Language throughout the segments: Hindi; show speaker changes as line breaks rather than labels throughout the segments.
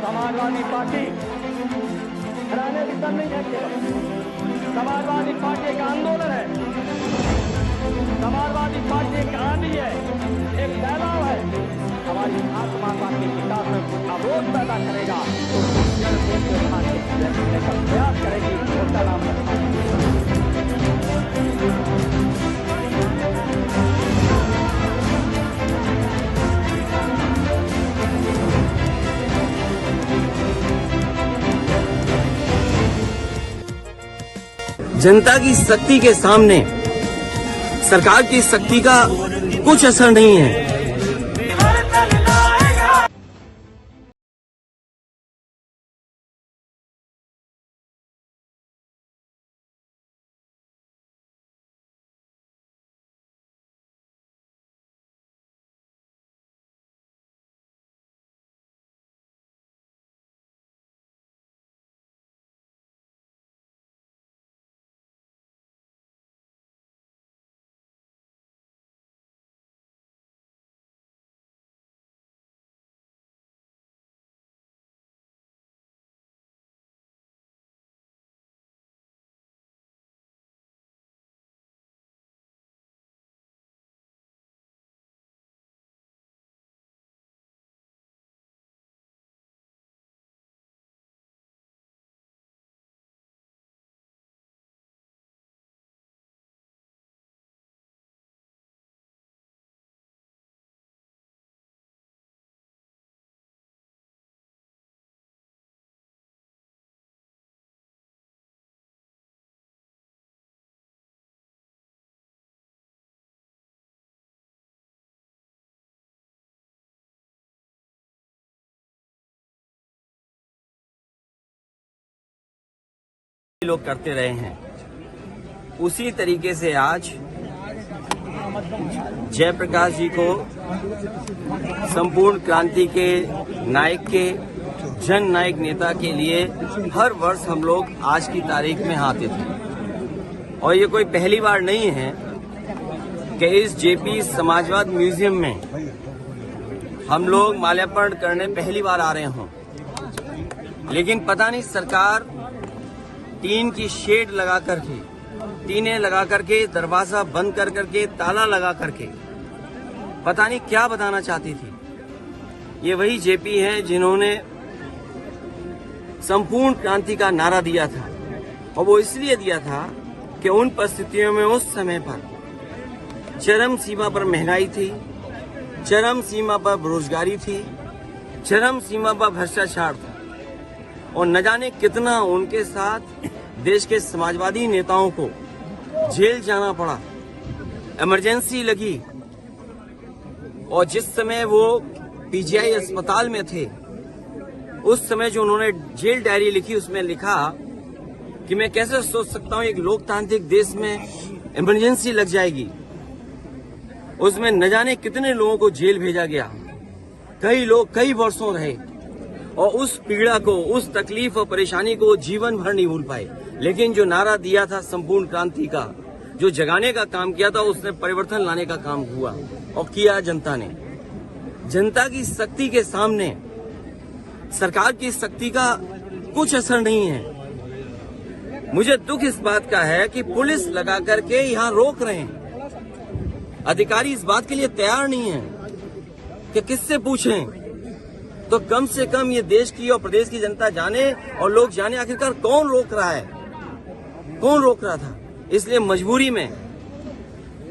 समाजवादी पार्टी राजनीतिक दल नहीं है केवल, समाजवादी पार्टी एक आंदोलन है, समाजवादी पार्टी एक आंधी है, एक फैलाव है। हमारी आत्मा के विकास में कुछ अवरोध पैदा करेगा तो जड़ को उठाने का प्रयास करेगी। उसका नाम
जनता की शक्ति के सामने सरकार की शक्ति का कुछ असर नहीं है। लोग करते रहे हैं उसी तरीके से आज जयप्रकाश जी को संपूर्ण क्रांति के नायक के जन नायक नेता के लिए हर वर्ष हम लोग आज की तारीख में आते थे। और ये कोई पहली बार नहीं है कि इस जेपी समाजवाद म्यूजियम में हम लोग माल्यार्पण करने पहली बार आ रहे हों, लेकिन पता नहीं सरकार टीन की शेड लगा करके, टीनें लगा करके, दरवाजा बंद कर करके, ताला लगा करके पता नहीं क्या बताना चाहती थी। ये वही जेपी हैं जिन्होंने संपूर्ण क्रांति का नारा दिया था, और वो इसलिए दिया था कि उन परिस्थितियों में उस समय पर चरम सीमा पर महंगाई थी, चरम सीमा पर बेरोजगारी थी, चरम सीमा पर भ्रष्टाचार था, और न जाने कितना उनके साथ देश के समाजवादी नेताओं को जेल जाना पड़ा, इमरजेंसी लगी। और जिस समय वो पीजीआई अस्पताल में थे, उस समय जो उन्होंने जेल डायरी लिखी, उसमें लिखा कि मैं कैसे सोच सकता हूं एक लोकतांत्रिक देश में इमरजेंसी लग जाएगी। उसमें न जाने कितने लोगों को जेल भेजा गया, कई लोग कई वर्षों रहे, और उस पीड़ा को, उस तकलीफ और परेशानी को जीवन भर नहीं भूल पाए। लेकिन जो नारा दिया था संपूर्ण क्रांति का, जो जगाने का काम किया था, उसने परिवर्तन लाने का काम हुआ, और किया जनता ने। जनता की शक्ति के सामने सरकार की शक्ति का कुछ असर नहीं है। मुझे दुख इस बात का है कि पुलिस लगा करके यहाँ रोक रहे हैं, अधिकारी इस बात के लिए तैयार नहीं है कि किससे पूछें। तो कम से कम ये देश की और प्रदेश की जनता जाने और लोग जाने आखिरकार कौन रोक रहा है, कौन रोक रहा था। इसलिए मजबूरी में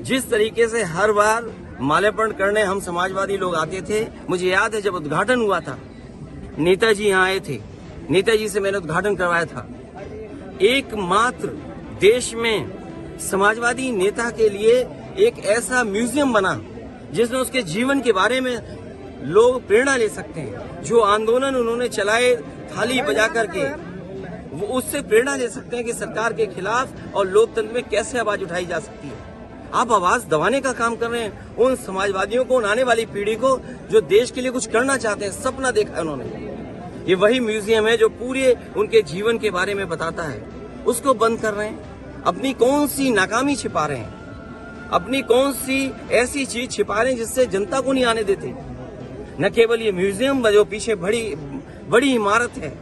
जिस तरीके से हर बार माल्यार्पण करने हम समाजवादी लोग आते थे, मुझे याद है जब उद्घाटन हुआ था, नेताजी यहाँ आए थे, नेताजी से मैंने उद्घाटन करवाया था। एकमात्र देश में समाजवादी नेता के लिए एक ऐसा म्यूजियम बना जिसमें उसके जीवन के बारे में लोग प्रेरणा ले सकते हैं। जो आंदोलन उन्होंने चलाए थाली बजा करके, वो उससे प्रेरणा ले सकते हैं कि सरकार के खिलाफ और लोकतंत्र में कैसे आवाज उठाई जा सकती है। आप आवाज दबाने का काम कर रहे हैं उन समाजवादियों को, उन आने वाली पीढ़ी को जो देश के लिए कुछ करना चाहते हैं, सपना देखा है उन्होंने। ये वही म्यूजियम है जो पूरे उनके जीवन के बारे में बताता है, उसको बंद कर रहे हैं। अपनी कौन सी नाकामी छिपा रहे हैं, अपनी कौन सी ऐसी चीज छिपा रहे हैं जिससे जनता को नहीं आने देते। न केवल ये म्यूजियम जो पीछे बड़ी इमारत है,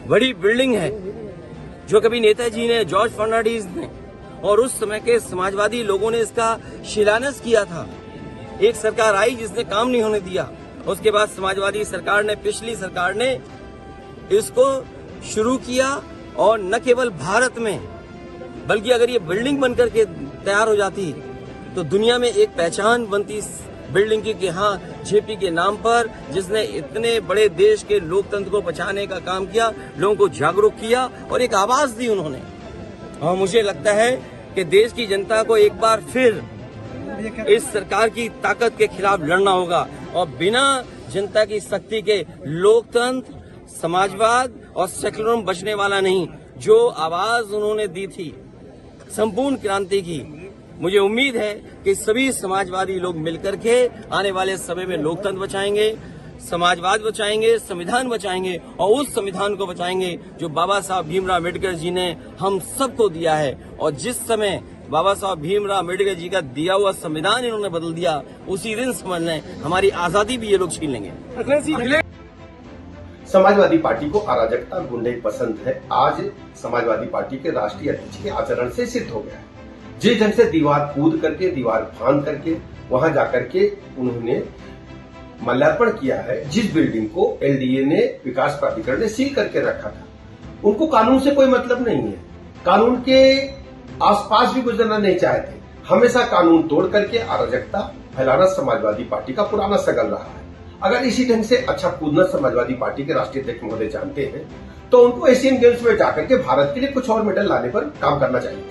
बड़ी बिल्डिंग है, जो कभी नेताजी ने, जॉर्ज फर्नांडिस ने और उस समय के समाजवादी लोगों ने इसका शिलान्यास किया था। एक सरकार आई जिसने काम नहीं होने दिया, उसके बाद समाजवादी सरकार ने, पिछली सरकार ने इसको शुरू किया और न केवल भारत में बल्कि अगर ये बिल्डिंग बनकर के तैयार हो जाती तो दुनिया में एक पहचान बनती इस बिल्डिंग की कि हाँ, जेपी के नाम पर जिसने इतने बड़े देश के लोकतंत्र को बचाने का काम किया, लोगों को जागरूक किया और एक आवाज दी उन्होंने। और मुझे लगता है कि देश की जनता को एक बार फिर इस सरकार की ताकत के खिलाफ लड़ना होगा और बिना जनता की शक्ति के लोकतंत्र, समाजवाद और सेक्युलरिज्म बचने वाला नहीं। जो आवाज उन्होंने दी थी संपूर्ण क्रांति की, मुझे उम्मीद है कि सभी समाजवादी लोग मिलकर के आने वाले समय में लोकतंत्र बचाएंगे, समाजवाद बचाएंगे, संविधान बचाएंगे और उस संविधान को बचाएंगे जो बाबा साहब भीमराव अम्बेडकर जी ने हम सबको दिया है। और जिस समय बाबा साहब भीमराव अम्बेडकर जी का दिया हुआ संविधान इन्होंने बदल दिया, उसी दिन समझ लें हमारी आजादी भी ये लोग छीन लेंगे।
समाजवादी पार्टी को अराजकता, गुंडे पसंद है। आज समाजवादी पार्टी के राष्ट्रीय अध्यक्ष के आचरण से सिद्ध हो गया है। जिस ढंग से दीवार कूद करके, दीवार फांद करके वहां जाकर के उन्होंने माल्यार्पण किया है, जिस बिल्डिंग को एलडीए ने, विकास प्राधिकरण ने सील करके रखा था, उनको कानून से कोई मतलब नहीं है। कानून के आसपास भी गुजरना नहीं चाहते। हमेशा कानून तोड़ करके अराजकता फैलाना समाजवादी पार्टी का पुराना सगल रहा है। अगर इसी ढंग से अच्छा कूदना समाजवादी पार्टी के राष्ट्रीय अध्यक्ष महोदय जानते हैं तो उनको एशियन गेम्स में जाकर के भारत के लिए कुछ और मेडल लाने पर काम करना चाहिए।